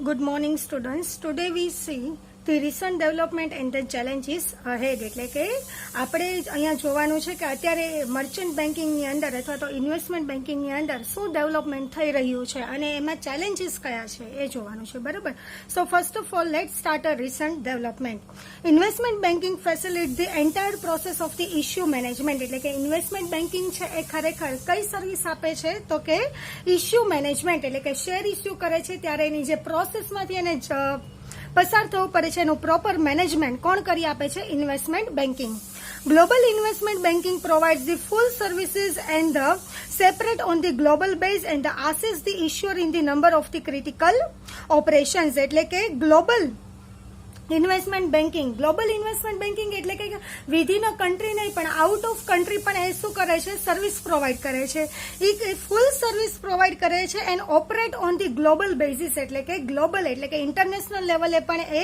Good morning, students. Today we see the recent development and the challenges ahead. એટલે કે આપણે અહીંયા જોવાનું છે કે અત્યારે મર્ચન્ટ બેન્કિંગની અંદર અથવા તો ઇન્વેસ્ટમેન્ટ બેન્કિંગની અંદર શું ડેવલપમેન્ટ થઈ રહ્યું છે અને એમાં ચેલેન્જીસ કયા છે એ જોવાનું છે, બરાબર. So first of all let start a recent development. Investment banking facilitate the entire process of the issue management. એટલે કે ઇન્વેસ્ટમેન્ટ બેન્કિંગ છે એ ખરેખર કઈ સર્વિસ આપે છે તો કે ઇશ્યુ મેનેજમેન્ટ, એટલે કે શેર ઇશ્યુ કરે છે ત્યારે એની જે પ્રોસેસમાંથી એને પસાર થવું પડે છે એનું પ્રોપર મેનેજમેન્ટ કોણ કરી આપે છે? Investment banking. Global investment banking provides the full services and the separate on the global base and the assess the issuer in the number of the critical operations. એટલે કે ગ્લોબલ ઇન્વેસ્ટમેન્ટ બેન્કિંગ એટલે કે within a country નહીં પણ out of country પણ એ શું કરે છે? સર્વિસ પ્રોવાઈડ કરે છે. એ ફૂલ સર્વિસ પ્રોવાઈડ કરે છે and operate on the global basis, એટલે કે ગ્લોબલ એટલે કે ઇન્ટરનેશનલ લેવલે પણ એ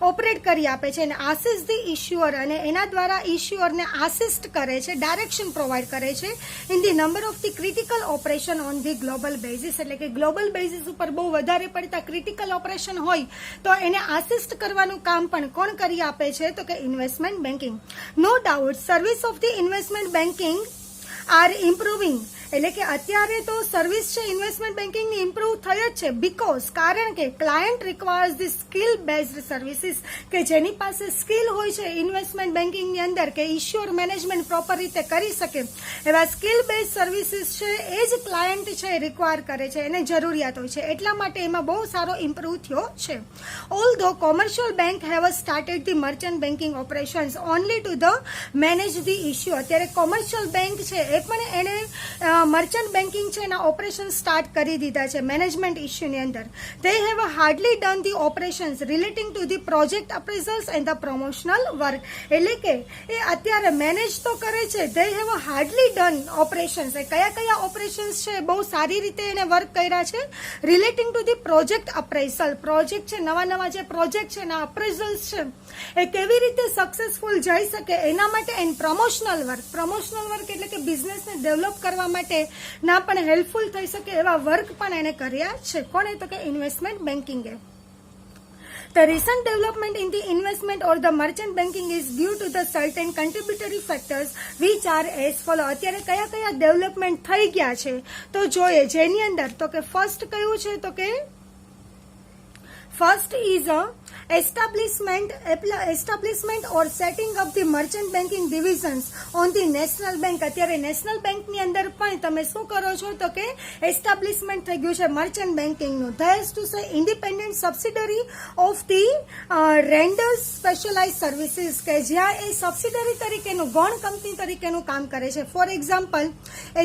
ઓપરેટ કરી આપે છે અને આસિસ્ટ ધી ઇશ્યુઅર, અને એના દ્વારા ઇશ્યુઅરને આસિસ્ટ કરે છે, ડાયરેક્શન પ્રોવાઈડ કરે છે in the number of the critical operation on the global basis. એટલે કે ગ્લોબલ બેઝિસ ઉપર બહુ વધારે પડતા ક્રિટિકલ ઓપરેશન હોય તો એને આસિસ્ટ કરવાનું કામ પણ કોણ કરી આપે છે તો કે investment banking. No doubt service of the investment banking are improving. એટલે કે અત્યારે તો સર્વિસ છે ઇન્વેસ્ટમેન્ટ બેન્કિંગની ઇમ્પ્રુવ થઈ જ છે બીકોઝ કારણ કે client requires the skill based services, કે જેની પાસે સ્કિલ હોય છે ઇન્વેસ્ટમેન્ટ બેન્કિંગની અંદર કે ઇશ્યોર મેનેજમેન્ટ પ્રોપર રીતે કરી શકે એવા સ્કિલ બેઝ સર્વિસીસ છે એ જ ક્લાયન્ટ છે રિક્વાયર કરે છે, એને જરૂરિયાત હોય છે, એટલા માટે એમાં બહુ સારો ઇમ્પ્રુવ થયો છે. Although commercial bank have started the merchant banking operations only to the manage the issue. અત્યારે કોમર્શિયલ બેંક છે એ પણ એને મર્ચન્ટ બેન્કિંગ છે એના ઓપરેશન સ્ટાર્ટ કરી દીધા છે મેનેજમેન્ટ ઇશ્યુની અંદર. They have hardly done the operations relating to the project appraisals and the promotional work. એટલે કે એ અત્યારે મેનેજ તો કરે છે, they have hardly done operations. એ કયા ઓપરેશન્સ છે બહુ સારી રીતે એને વર્ક કર્યા છે relating to the project appraisal. Project છે નવા જે પ્રોજેક્ટ છે એના અપ્રેઝલ્સ છે એ કેવી રીતે સક્સેસફુલ જઈ શકે એના માટે એન્ડ પ્રમોશનલ વર્ક એટલે કે બિઝનેસને ડેવલપ કરવા માટે ના પણ હેલ્પફુલ થઈ શકે એવા વર્ક પણ એને કર્યા છે. કોને તો કે investment બેન્કિંગે. The recent development in the investment or the merchant banking is due to the certain contributory factors which are as follow. અત્યારે કયા ડેવલપમેન્ટ થઈ ગયા છે તો જોઈએ, જેની અંદર તો કે ફર્સ્ટ કયું છે તો કે first is a establishment or setting up the merchant banking divisions on the national bank. અત્યારે નેશનલ બેંકની અંદર પણ તમે શું કરો છો તો કે એસ્ટાબ્લિશમેન્ટ થઈ ગયું છે મર્ચન્ટ બેન્કિંગનું. That's to say independent subsidiary of the renders specialise services, કે જ્યાં એ સબસિડરી તરીકેનું ગૌણ કંપની તરીકેનું કામ કરે છે. For example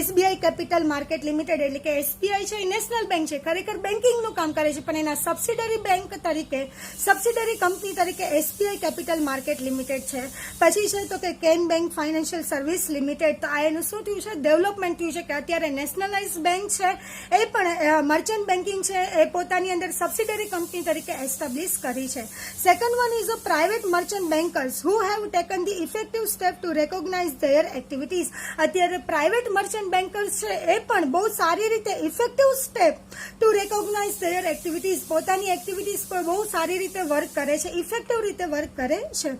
SBI capital market limited, એટલે કે એસબીઆઈ છે એ નેશનલ બેંક છે, ખરેખર બેન્કિંગનું કામ કરે છે પણ એના સબસિડરી બેંક તરીકે સબસિડરી કંપની તરીકે એસબીઆઈ કેપિટલ માર્કેટ લિમિટેડ છે. પછી છે તો કે can bank financial service limited. તો આ એનું શું થયું છે? ડેવલપમેન્ટ થયું છે કે અત્યારે નેશનલાઇઝ બેંક છે એ પણ મર્ચન્ટ બેન્કિંગ છે એ પોતાની અંદર સબસિડરી કંપની તરીકે એસ્ટાબ્લિશ કરી છે. Second one is a private merchant bankers who have taken the effective step to recognise their activities. અત્યારે પ્રાઇવેટ મર્ચન્ટ બેન્કર્સ છે એ પણ બહુ સારી રીતે effective step to recognise their activities, પોતાની એક્ટિવિટીઝ પર બહુ સારી રીતે વર્ક કરે છે, ઇફેક્ટિવ રીતે વર્ક કરે છે.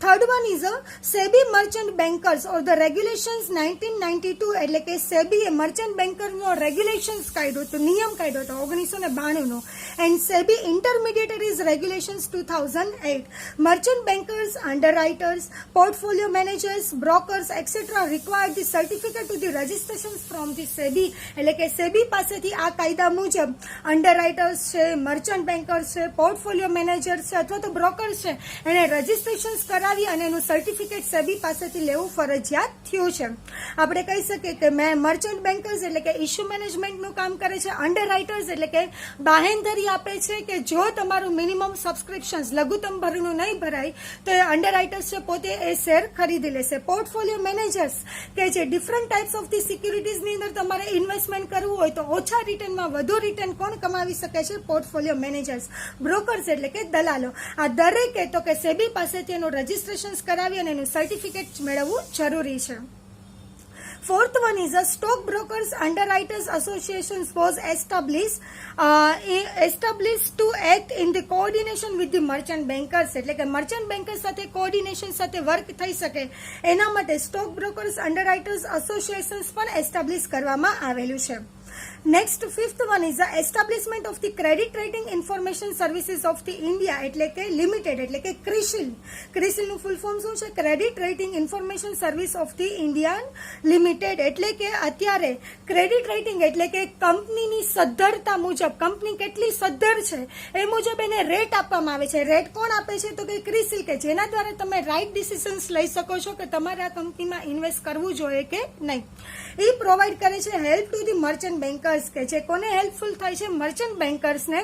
Third one is a SEBI merchant bankers or the regulations 1992, એટલે કે સેબીએ મર્ચન્ટ બેન્કરનો રેગ્યુલેશન્સ કાઢ્યો હતો, નિયમ કાઢ્યો હતો 1992 and SEBI intermediaries regulations 2008. Merchant bankers, underwriters, portfolio managers, brokers etcetera required the certificate to the registration from the SEBI. એટલે કે સેબી પાસેથી આ કાયદા મુજબ અંડરરાઇટર્સ છે, મર્ચન્ટ બેન્કર્સ છે, પોર્ટફોલિયો મેનેજર્સ છે અથવા તો બ્રોકર્સ છે એને રજીસ્ટ્રેશન કરાવી અને એનું સર્ટિફિકેટ સેબી પાસેથી લેવું ફરજિયાત થયું છે. આપણે કહી શકીએ કે મર્ચન્ટ બેન્કર્સ એટલે કે ઇશ્યુ મેનેજમેન્ટનું કામ કરે છે. અંડરરાઇટર્સ એટલે કે બાહેંધરી આપે છે કે જો તમારું મિનિમમ સબસ્ક્રિપ્શન્સ લઘુત્તમ ભરનું નહીં ભરાય તો એ અંડરરાઇટર્સ છે પોતે એ શેર ખરીદી લેશે. પોર્ટફોલિયો મેનેજર્સ કે જે ડિફરન્ટ ટાઈપ્સ ઓફ ધી સિક્યુરિટીઝની અંદર તમારે ઇન્વેસ્ટમેન્ટ કરવું હોય તો ઓછા રિટર્નમાં વધુ રિટર્ન કોણ કમાવી શકે છે? Portfolio managers. બ્રોકર્સ એટલે કે દલાલો. આ દરેકે તો કે સેબી પાસેથી એનું રજીસ્ટ્રેશન કરાવી અને એનું સર્ટિફિકેટ મેળવવું જરૂરી છે. Fourth one is a stockbrokers underwriters association was established to act in the coordination with the merchant bankers, એટલે કે મર્ચન્ટ બેન્કર્સ સાથે કોઓર્ડિનેશન સાથે વર્ક થઈ શકે એના માટે સ્ટોક બ્રોકર્સ અંડરરાઇટર્સ એસોસિએશન્સ પણ એસ્ટાબ્લિશ કરવામાં આવેલું છે. Next fifth one is the establishment of the credit rating information services of the India, એટલે કે લિમિટેડ, એટલે કે ક્રિસિલ. ક્રિસિલનું ફૂલ ફોર્મ શું છે? Credit rating information service of the Indian limited. એટલે કે અત્યારે ક્રેડિટ રેટિંગ એટલે કે કંપનીની સદ્ધરતા મુજબ, કંપની કેટલી સદ્ધર છે એ મુજબ એને રેટ આપવામાં આવે છે. રેટ કોણ આપે છે? તો કે ક્રિસિલ, કે જેના દ્વારા તમે રાઇટ ડિસિઝન્સ લઈ શકો છો કે તમારે આ કંપનીમાં ઇન્વેસ્ટ કરવું જોઈએ કે નહીં. એ પ્રોવાઈડ કરે છે help to the merchant bankers, કે જે કોને હેલ્પફુલ થાય છે? મર્ચન્ટ બેન્કર્સને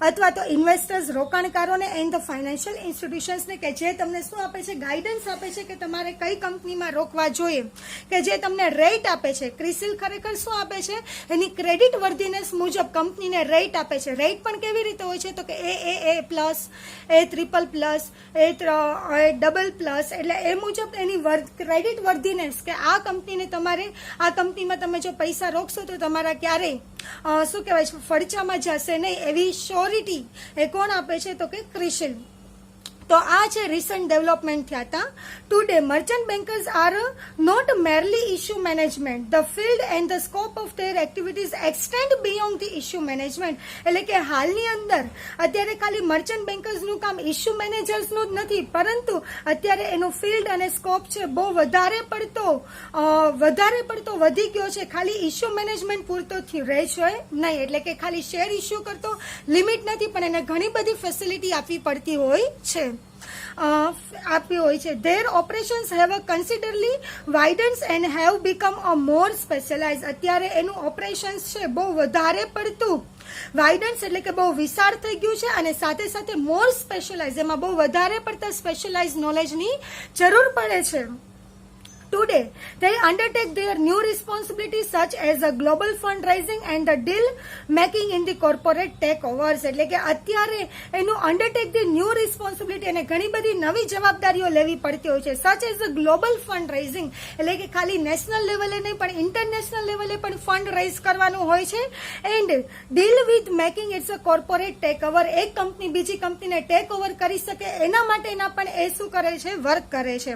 અથવા તો ઇન્વેસ્ટર્સ, રોકાણકારોને એન્ડ ધ ફાઇનાન્શિયલ ઇન્સ્ટિટ્યુશન્સને, કે જે તમને શું આપે છે? ગાઈડન્સ આપે છે કે તમારે કઈ કંપનીમાં રોકવા જોઈએ, કે જે તમને રેટ આપે છે. ક્રિસિલ ખરેખર શું આપે છે? એની ક્રેડિટ વર્ધીનેસ મુજબ કંપનીને રેટ આપે છે. રેટ પણ કેવી રીતે હોય છે? તો કે A+, A++, A++, એટલે એ મુજબ એની ક્રેડિટ વર્ધીનેસ, કે આ કંપનીને તમારે, આ કંપનીમાં તમે જો પૈસા રોકશો તો તમારા ક્યારેય શું કહેવાય છે, ફડચામાં જશે નહીં, એવી શ્યોરિટી એ કોણ આપે છે? તો કે ક્રિસિલ. તો આ છે રિસન્ટ ડેવલપમેન્ટ થયા હતા. Today merchant bankers are not merely issue management, the field and the scope of their activities extend beyond the issue management. એટલે કે હાલની અંદર અત્યારે ખાલી મર્ચન્ટ બેન્કર્સનું કામ ઇશ્યુ મેનેજર્સનું જ નથી, પરંતુ અત્યારે એનો ફિલ્ડ અને સ્કોપ છે બહુ વધારે પડતો વધી ગયો છે. ખાલી ઇશ્યુ મેનેજમેન્ટ પૂરતો રહે છે નહીં, એટલે કે ખાલી શેર ઇશ્યુ કરતો લિમિટ નથી, પણ એને ઘણી બધી ફેસિલિટી આપવી પડતી હોય છે. Their operations have a considerably widened and have become a more specialized. અત્યારે એનું ઓપરેશન્સ છે બહુ વધારે પડતું વાઇડન્સ, એટલે કે બહુ વિશાળ થઈ ગયું છે, અને સાથે સાથે મોર સ્પેશિયલાઇઝ, એમાં બહુ વધારે પડતા સ્પેશિયલાઇઝ નોલેજની જરૂર પડે છે. Today, they undertake their new responsibilities such as the global fundraising and the deal making in the corporate takeovers. એટલે કે અત્યારે એનું અંડરટેક ધી ન્યૂ રિસ્પોન્સિબિલિટી, અને ઘણી બધી નવી જવાબદારીઓ લેવી પડતી હોય છે. Such as the global fund raising, એટલે કે ખાલી નેશનલ લેવલે નહીં પણ ઇન્ટરનેશનલ લેવલે પણ ફંડ રેઝ કરવાનું હોય છે. And deal with making its a corporate take over, એક કંપની બીજી કંપનીને ટેક ઓવર કરી શકે એના માટેના પણ એ શું કરે છે? વર્ક કરે છે.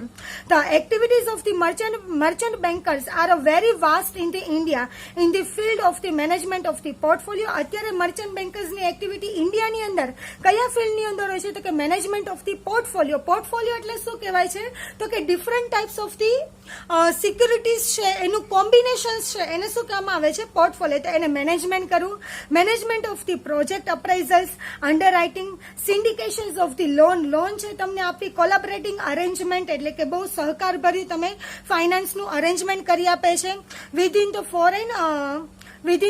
The activities of the merchant bankers are very vast in the India in the field of the management of the portfolio. અત્યારે મર્ચન્ટ બેન્કર્સની એક્ટિવિટી ઇન્ડિયાની અંદર કયા ફિલ્ડની અંદર હોય છે? તો કે management of the portfolio. Portfolio એટલે શું કહેવાય છે? તો કે different types of the securities છે, એનું કોમ્બિનેશન્સ છે, એને શું કહેવામાં આવે છે? પોર્ટફોલિયો. તો એને મેનેજમેન્ટ કરવું, management of the project appraisals, underwriting, syndications of the loan છે તમને આપી, કોલેબોરેટિંગ અરેન્જમેન્ટ, એટલે કે બહુ સહકાર ભર્યું તમે ફાઇનાન્સનું અરેન્જમેન્ટ કરી આપે છે. Within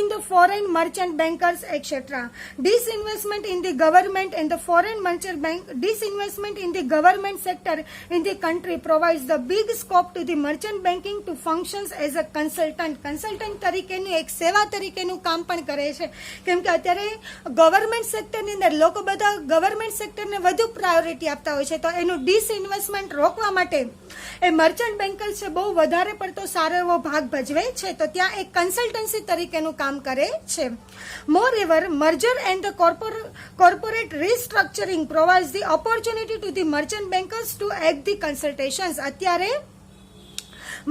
the foreign merchant bankers et cetera. Disinvestment in the government and the foreign merchant bank, disinvestment in the government sector in the country provides the big scope to the merchant banking to functions as a consultant. Consultant તરીકેનું, એક સેવા તરીકેનું કામ પણ કરે છે. કેમ કે અત્યારે ગવર્મેન્ટ સેક્ટરની અંદર લોકો બધા ગવર્મેન્ટ સેક્ટરને વધુ પ્રાયોરિટી આપતા હોય છે, તો એનું ડિસઇન્વેસ્ટમેન્ટ રોકવા માટે એ મર્ચન્ટ બેન્કર્સ છે બહુ વધારે પડતો સારો એવો ભાગ ભજવે છે. તો ત્યાં એક કન્સલ્ટન્સી તરીકે કામ કરે છે. Moreover, merger and the corporate restructuring provides the opportunity to the merchant bankers to act the consultations. અત્યારે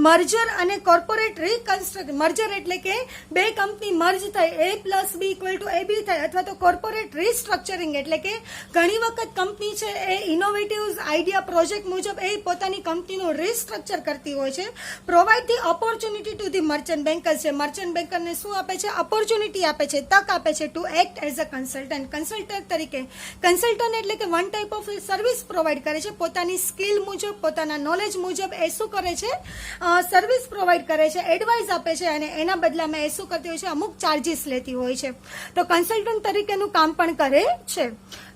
મર્જર અને કોર્પોરેટ રીકન્સ્ટ્રક્શન, મર્જર એટલે કે બે કંપની મર્જ થાય, A+B = AB થાય, અથવા તો કોર્પોરેટ રીસ્ટ્રક્ચરિંગ એટલે કે ઘણી વખત કંપની છે એ ઇનોવેટિવ આઈડિયા પ્રોજેક્ટ મુજબ એ પોતાની કંપનીનું રીસ્ટ્રક્ચર કરતી હોય છે. Provide the opportunity to the merchant bankers છે, મર્ચન્ટ બેન્કરને શું આપે છે? ઓપોર્ચ્યુનિટી આપે છે, તક આપે છે two act as a consultant, consultant તરીકે. કન્સલ્ટન્ટ એટલે કે one type of service provide કરે છે, પોતાની સ્કિલ મુજબ, પોતાના નોલેજ મુજબ એ શું કરે છે? સર્વિસ પ્રોવાઈડ કરે છે, એડવાઇસ આપે છે, અને એના બદલામાં એ શું કરતી હોય છે? અમુક ચાર્જીસ લેતી હોય છે. તો કન્સલ્ટન્ટ તરીકેનું કામ પણ કરે છે.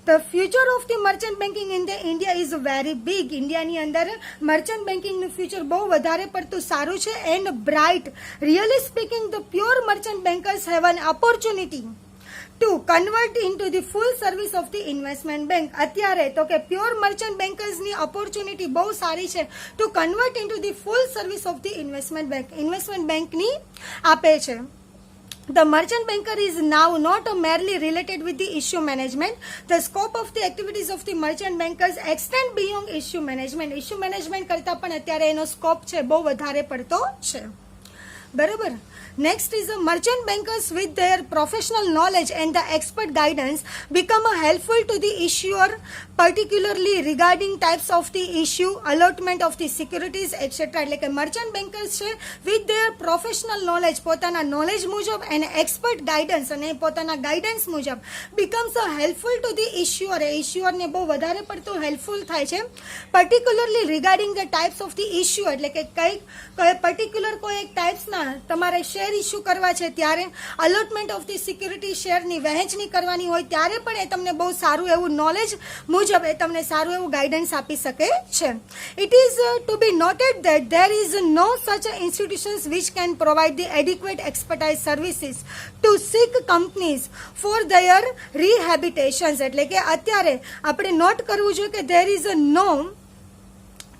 The future of the merchant banking in the India is very big. ઇન્ડિયાની અંદર મર્ચન્ટ બેન્કિંગનું ફ્યુચર બહુ વધારે પડતું સારું છે and bright. Really speaking, the pure merchant bankers have an opportunity two convert into the full service of the investment bank. અત્યારે તો કે પ્યોર મર્ચન્ટ બેન્કર્સની ઓપોર્ચ્યુનિટી બહુ સારી છે two convert into the full service of the investment bank. Investment બેંકની આપે છે. The merchant banker is now not merely related with the issue management. The scope of the activities of the merchant bankers extend beyond issue management. Issue management કરતા પણ અત્યારે એનો scope છે બહુ વધારે પડતો છે. બરાબર. Next is the merchant bankers with their professional knowledge and the expert guidance become helpful to the issuer, particularly regarding types of the issue, allotment of the securities, etc. એટલે કે merchant bankers છે with their professional knowledge, પોતાના knowledge મુજબ and expert guidance અને પોતાના guidance મુજબ becomes helpful to the issuer. issuer ને બહુ વધારે પડતું helpful થાય છે. particularly regarding the types of the issue એટલે કે કઈ particular કોઈ એક ટાઈપ્સના તમારે શેર ઇસ્યુ કરવા છે ત્યારે અલોટમેન્ટ ઓફ ધી સિક્યુરિટી શેરની વહેંચણી કરવાની હોય ત્યારે પણ એ તમને બહુ સારું એવું નોલેજ મુજબ એ તમને સારું એવું ગાઈડન્સ આપી શકે છે. It is to be noted that there is no such institutions which can provide the adequate expertise services to sick companies for their rehabilitations. એટલે કે અત્યારે આપણે નોટ કરવું જોઈએ કે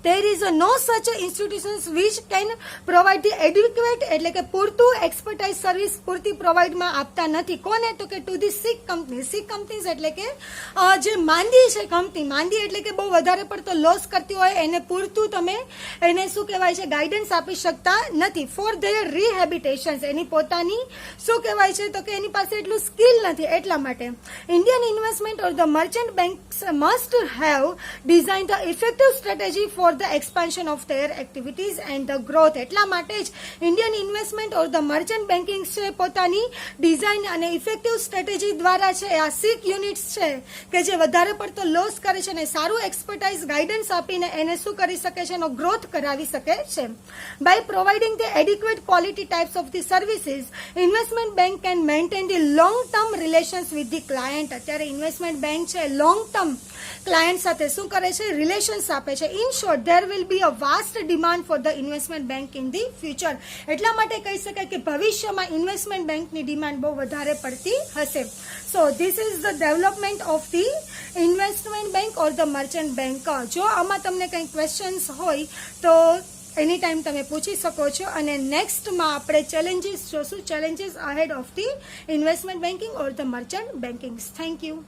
there is no such institutions which can provide the adequate એટલે કે પૂરતું એક્સપર્ટાઇઝ સર્વિસ પૂરતી પ્રોવાઈડમાં આપતા નથી. કોને? તો કે to the sick company. Sick companies એટલે કે જે માંદી છે કંપની, માંદી એટલે કે બહુ વધારે પડતો લોસ કરતી હોય એને પૂરતું તમે એને શું કહેવાય છે ગાઈડન્સ આપી શકતા નથી. ફોર ધેર રિહેબિટેશન્સ એની પોતાની શું કહેવાય છે તો કે એની પાસે એટલું સ્કિલ નથી. એટલા માટે Indian investment or the merchant banks must have design the effective strategy for the expansion of their activities and the growth. એટલા માટે જ Indian investment or the merchant banking છે પોતાની ડિઝાઇન અને ઇફેક્ટિવ સ્ટ્રેટેજી દ્વારા છે આ સિક યુનિટ્સ છે કે જે વધારે પડતો લોસ કરે છે અને સારું એક્સપર્ટાઇઝ ગાઈડન્સ આપીને એને શું કરી શકે છે એનો ગ્રોથ કરાવી શકે છે. By providing the adequate quality types of the services investment bank can maintain the long term relations with the client. અત્યારે ઇન્વેસ્ટમેન્ટ બેંક છે લોંગ ટર્મ ક્લાયન્ટ સાથે શું કરે છે રિલેશન્સ આપે છે. In short there will be a vast demand for the investment bank in the future. એટલા માટે કહી શકાય કે ભવિષ્યમાં ઇન્વેસ્ટમેન્ટ બેંકની ડિમાન્ડ બહુ વધારે પડતી હશે. So this is the development of the investment bank or the merchant bank. જો આમાં તમને કંઈ ક્વેશ્ચન્સ હોય તો એની ટાઈમ તમે પૂછી શકો છો. અને નેક્સ્ટમાં આપણે ચેલેન્જીસ જોશું, challenges ahead of the investment banking or the merchant banking. Thank you.